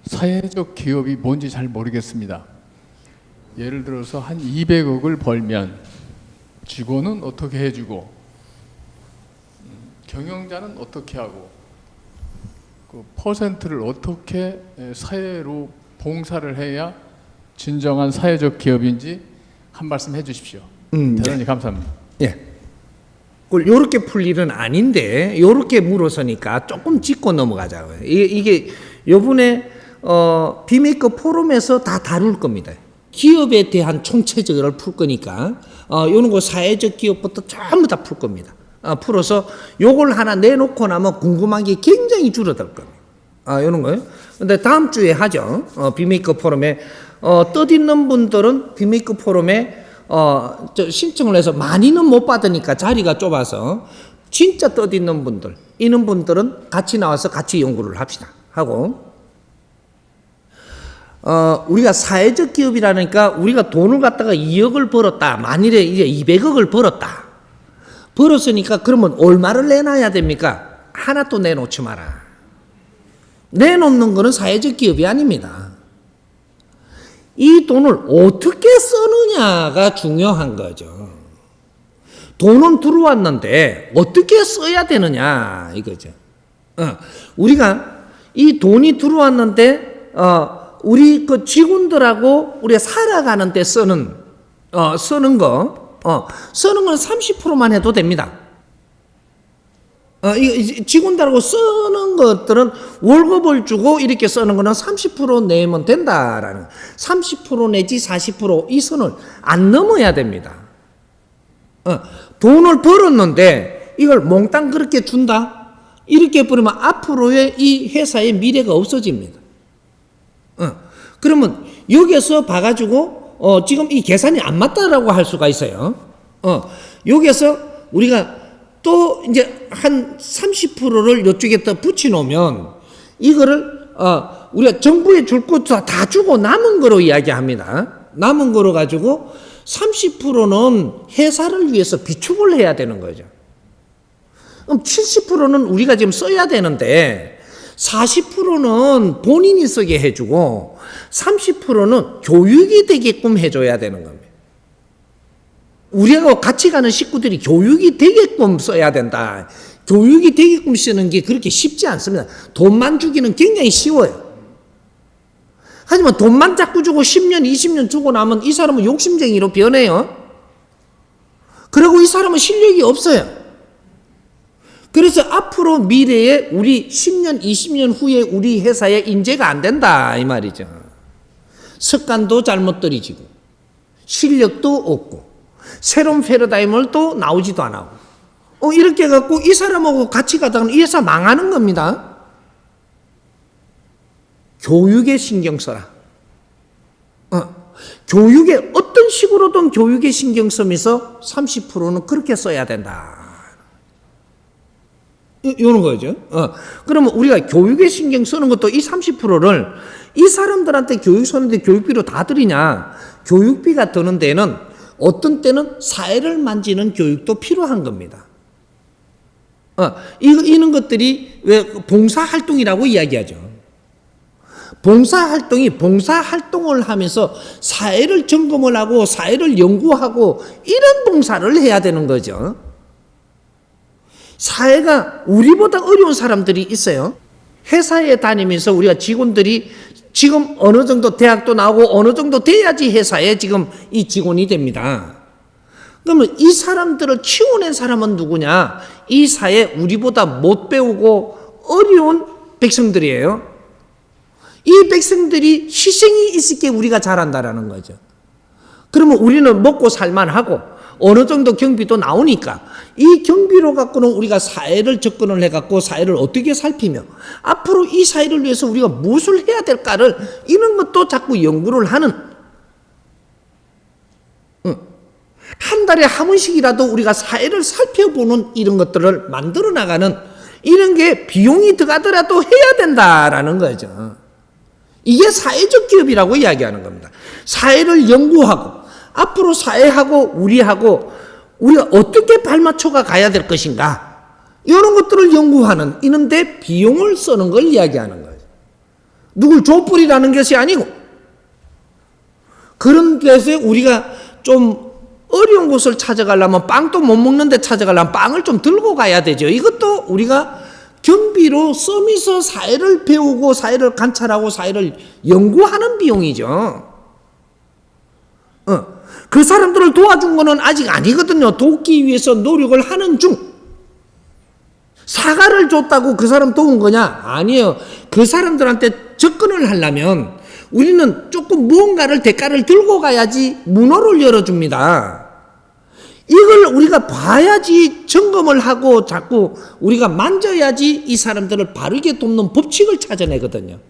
사회적 기업이 뭔지 잘 모르겠습니다. 예를 들어서 한 200억을 벌면 직원은 어떻게 해주고 경영자는 어떻게 하고 그 퍼센트를 어떻게 사회로 봉사를 해야 진정한 사회적 기업인지 한 말씀 해주십시오. 대단히 감사합니다. 예. 그걸 요렇게 풀 일은 아닌데 요렇게 물어서니까 조금 짚고 넘어가자고요. 이게 요번에 비메이커 포럼에서 다 다룰 겁니다. 기업에 대한 총체적으로 풀 거니까 요런 거 사회적 기업부터 전부 다 풀 겁니다. 풀어서 요걸 하나 내놓고 나면 궁금한 게 굉장히 줄어들 겁니다. 요런 거요. 근데 다음 주에 하죠. 비메이커 포럼에 뜻있는 분들은 비메이커 포럼에 신청을 해서 많이는 못 받으니까 자리가 좁아서 진짜 뜻있는 분들 이런 분들은 같이 나와서 같이 연구를 합시다 하고 우리가 사회적 기업이라니까 우리가 돈을 갖다가 2억을 벌었다 만일에 이제 200억을 벌었으니까 그러면 얼마를 내놔야 됩니까? 하나 또 내놓지 마라. 내놓는 거는 사회적 기업이 아닙니다. 이 돈을 어떻게 쓰느냐가 중요한 거죠. 돈은 들어왔는데 어떻게 써야 되느냐 이거죠. 우리가 이 돈이 들어왔는데 우리 그 직원들하고 우리가 살아가는 데 쓰는 건 30%만 해도 됩니다. 직원들하고 쓰는 것들은 월급을 주고 이렇게 쓰는 거는 30% 내면 된다라는 30% 내지 40% 이 선을 안 넘어야 됩니다. 돈을 벌었는데 이걸 몽땅 그렇게 준다? 이렇게 버리면 앞으로의 이 회사의 미래가 없어집니다. 그러면 여기서 봐가지고 지금 이 계산이 안 맞다라고 할 수가 있어요. 여기서 우리가 또 이제 한 30%를 이쪽에 더 붙여놓으면 이거를 우리가 정부에 줄 것도 다 주고 남은 거로 이야기합니다. 남은 거로 가지고 30%는 회사를 위해서 비축을 해야 되는 거죠. 그럼 70%는 우리가 지금 써야 되는데 40%는 본인이 쓰게 해주고 30%는 교육이 되게끔 해줘야 되는 겁니다. 우리하고 같이 가는 식구들이 교육이 되게끔 써야 된다. 교육이 되게끔 쓰는 게 그렇게 쉽지 않습니다. 돈만 주기는 굉장히 쉬워요. 하지만 돈만 자꾸 주고 10년, 20년 주고 나면 이 사람은 욕심쟁이로 변해요. 그리고 이 사람은 실력이 없어요. 그래서 앞으로 미래에 우리 10년, 20년 후에 우리 회사에 인재가 안 된다 이 말이죠. 습관도 잘못 들이지고 실력도 없고 새로운 패러다임을 또 나오지도 안 하고 이렇게 해갖고 이 사람하고 같이 가다가 이 회사 망하는 겁니다. 교육에 신경 써라. 교육에 어떤 식으로든 교육에 신경 쓰면서 30%는 그렇게 써야 된다. 이런 거죠. 그러면 우리가 교육에 신경 쓰는 것도 이 30%를 이 사람들한테 교육 쓰는데 교육비로 다 들이냐? 교육비가 드는 데는 어떤 때는 사회를 만지는 교육도 필요한 겁니다. 이런 것들이 왜 봉사활동이라고 이야기하죠. 봉사활동을 하면서 사회를 점검을 하고 사회를 연구하고 이런 봉사를 해야 되는 거죠. 사회가 우리보다 어려운 사람들이 있어요. 회사에 다니면서 우리가 직원들이 지금 어느 정도 대학도 나오고 어느 정도 돼야지 회사에 지금 이 직원이 됩니다. 그러면 이 사람들을 키워낸 사람은 누구냐? 이 사회 우리보다 못 배우고 어려운 백성들이에요. 이 백성들이 희생이 있을 게 우리가 잘한다라는 거죠. 그러면 우리는 먹고 살만하고 어느 정도 경비도 나오니까 이 경비로 갖고는 우리가 사회를 접근을 해갖고 사회를 어떻게 살피며 앞으로 이 사회를 위해서 우리가 무엇을 해야 될까를 이런 것도 자꾸 연구를 하는 한 달에 한 번씩이라도 우리가 사회를 살펴보는 이런 것들을 만들어 나가는 이런 게 비용이 들어가더라도 해야 된다라는 거죠. 이게 사회적 기업이라고 이야기하는 겁니다. 사회를 연구하고 앞으로 사회하고 우리하고 우리가 어떻게 발맞춰가 가야 될 것인가 이런 것들을 연구하는 이런데 비용을 쓰는 걸 이야기하는 거예요. 누굴 족불이라는 것이 아니고, 그런 데서 우리가 좀 어려운 곳을 찾아가려면, 빵도 못 먹는 데 찾아가려면 빵을 좀 들고 가야 되죠. 이것도 우리가 경비로 서밋서 사회를 배우고 사회를 관찰하고 사회를 연구하는 비용이죠. 그 사람들을 도와준 거는 아직 아니거든요. 돕기 위해서 노력을 하는 중. 사과를 줬다고 그 사람 도운 거냐? 아니에요. 그 사람들한테 접근을 하려면 우리는 조금 무언가를 대가를 들고 가야지 문호를 열어줍니다. 이걸 우리가 봐야지, 점검을 하고 자꾸 우리가 만져야지 이 사람들을 바르게 돕는 법칙을 찾아내거든요.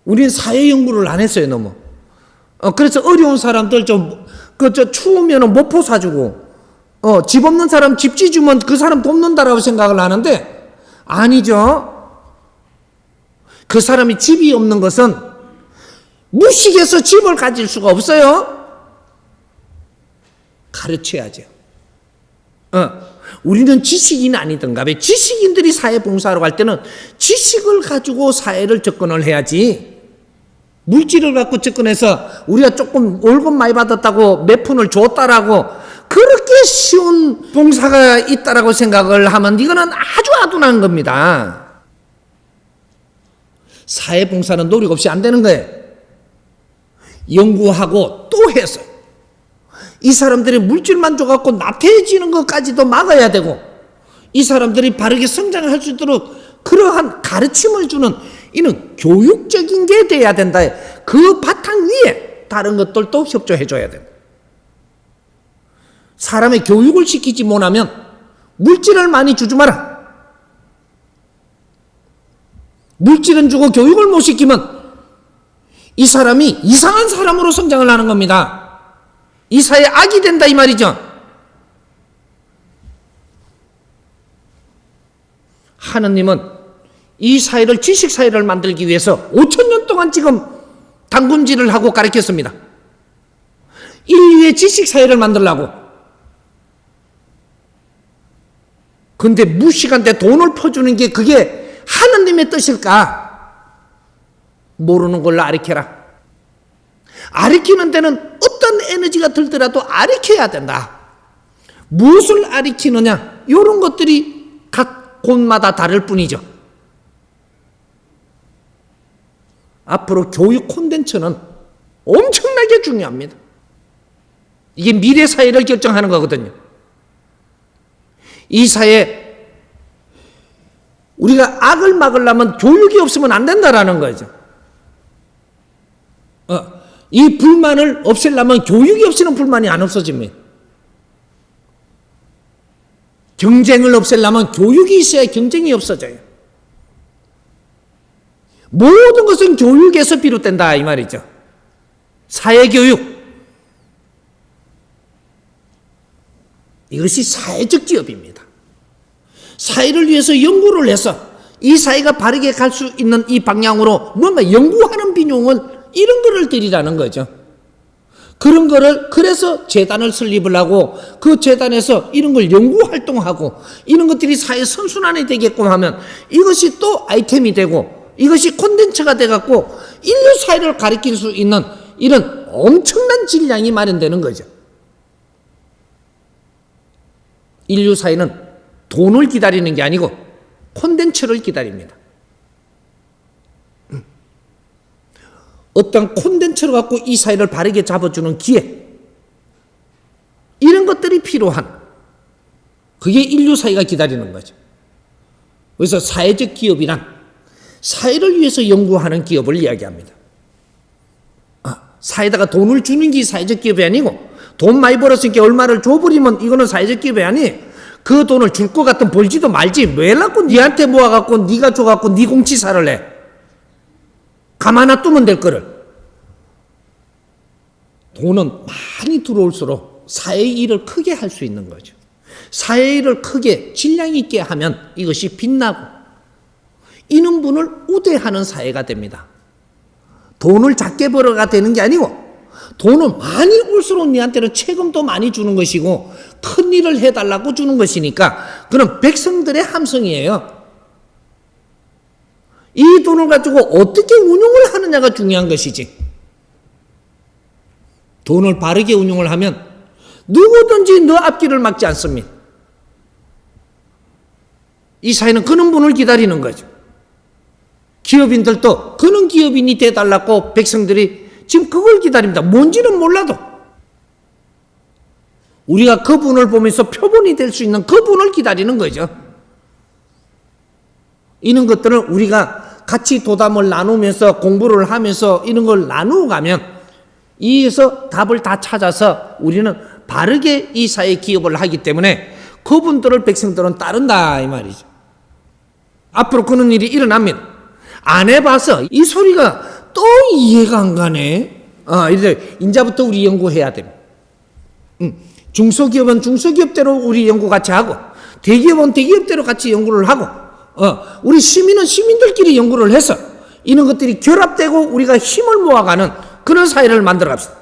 우리는 사회 연구를 안 했어요, 너무. 그래서 어려운 사람들 추우면 모포 사주고, 집 없는 사람 집 지주면 그 사람 돕는다라고 생각을 하는데, 아니죠. 그 사람이 집이 없는 것은 무식해서 집을 가질 수가 없어요. 가르쳐야죠. 우리는 지식인 아니던가. 왜 지식인들이 사회 봉사하러 갈 때는 지식을 가지고 사회를 접근을 해야지, 물질을 갖고 접근해서 우리가 조금 월급 많이 받았다고 몇 푼을 줬다라고 그렇게 쉬운 봉사가 있다라고 생각을 하면 이거는 아주 아둔한 겁니다. 사회 봉사는 노력 없이 안 되는 거예요. 연구하고 또 해서 이 사람들이 물질만 줘갖고 나태해지는 것까지도 막아야 되고, 이 사람들이 바르게 성장할 수 있도록 그러한 가르침을 주는, 이는 교육적인 게 돼야 된다. 그 바탕 위에 다른 것들도 협조해 줘야 된다. 사람의 교육을 시키지 못하면 물질을 많이 주지 마라. 물질은 주고 교육을 못 시키면 이 사람이 이상한 사람으로 성장을 하는 겁니다. 이 사회에 악이 된다, 이 말이죠. 하느님은 이 사회를, 지식 사회를 만들기 위해서 5,000년 동안 지금 당군질을 하고 가르쳤습니다. 인류의 지식 사회를 만들려고. 근데 무식한데 돈을 퍼주는 게 그게 하느님의 뜻일까? 모르는 걸로 아리켜라. 아리키는 데는 어떤 에너지가 들더라도 아리켜야 된다. 무엇을 아리키느냐? 이런 것들이 각 곳마다 다를 뿐이죠. 앞으로 교육 콘텐츠는 엄청나게 중요합니다. 이게 미래 사회를 결정하는 거거든요. 이 사회, 우리가 악을 막으려면 교육이 없으면 안 된다라는 거죠. 이 불만을 없애려면 교육이 없이는 불만이 안 없어집니다. 경쟁을 없애려면 교육이 있어야 경쟁이 없어져요. 모든 것은 교육에서 비롯된다, 이 말이죠. 사회교육. 이것이 사회적 기업입니다. 사회를 위해서 연구를 해서 이 사회가 바르게 갈 수 있는 이 방향으로 뭔가 연구하는 비용을, 이런 거를 드리라는 거죠. 그런 거를, 그래서 재단을 설립을 하고 그 재단에서 이런 걸 연구 활동하고 이런 것들이 사회 선순환이 되게끔 하면 이것이 또 아이템이 되고 이것이 콘텐츠가 돼갖고 인류 사회를 가리킬 수 있는 이런 엄청난 질량이 마련되는 거죠. 인류 사회는 돈을 기다리는 게 아니고 콘텐츠를 기다립니다. 어떤 콘텐츠를 갖고 이 사회를 바르게 잡아주는 기회, 이런 것들이 필요한, 그게 인류 사회가 기다리는 거죠. 그래서 사회적 기업이란 사회를 위해서 연구하는 기업을 이야기합니다. 사회에다가 돈을 주는 게 사회적 기업이 아니고, 돈 많이 벌었으니까 얼마를 줘버리면 이거는 사회적 기업이 아니, 그 돈을 줄 것 같으면 벌지도 말지, 왜 갖고 니한테 모아갖고 니가 줘갖고 니 공치사를 해. 가만 놔두면 될 거를. 돈은 많이 들어올수록 사회의 일을 크게 할 수 있는 거죠. 사회의 일을 크게 질량 있게 하면 이것이 빛나고 이런 분을 우대하는 사회가 됩니다. 돈을 작게 벌어가 되는 게 아니고, 돈은 많이 올수록 니한테는 채금도 많이 주는 것이고 큰 일을 해달라고 주는 것이니까 그런 백성들의 함성이에요. 이 돈을 가지고 어떻게 운용을 하느냐가 중요한 것이지. 돈을 바르게 운용을 하면 누구든지 너 앞길을 막지 않습니다. 이 사회는 그런 분을 기다리는 거죠. 기업인들도 그런 기업인이 돼달라고 백성들이 지금 그걸 기다립니다. 뭔지는 몰라도 우리가 그분을 보면서 표본이 될 수 있는 그분을 기다리는 거죠. 이런 것들은 우리가 같이 도담을 나누면서 공부를 하면서 이런 걸 나누어 가면 이에서 답을 다 찾아서 우리는 바르게 이 사회 기업을 하기 때문에 그분들을 백성들은 따른다 이 말이죠. 앞으로 그런 일이 일어납니다. 안 해봐서 이 소리가 또 이해가 안 가네. 이제 인자부터 우리 연구해야 됩니다. 중소기업은 중소기업대로 우리 연구 같이 하고 대기업은 대기업대로 같이 연구를 하고 우리 시민은 시민들끼리 연구를 해서 이런 것들이 결합되고 우리가 힘을 모아가는 그런 사회를 만들어 갑시다.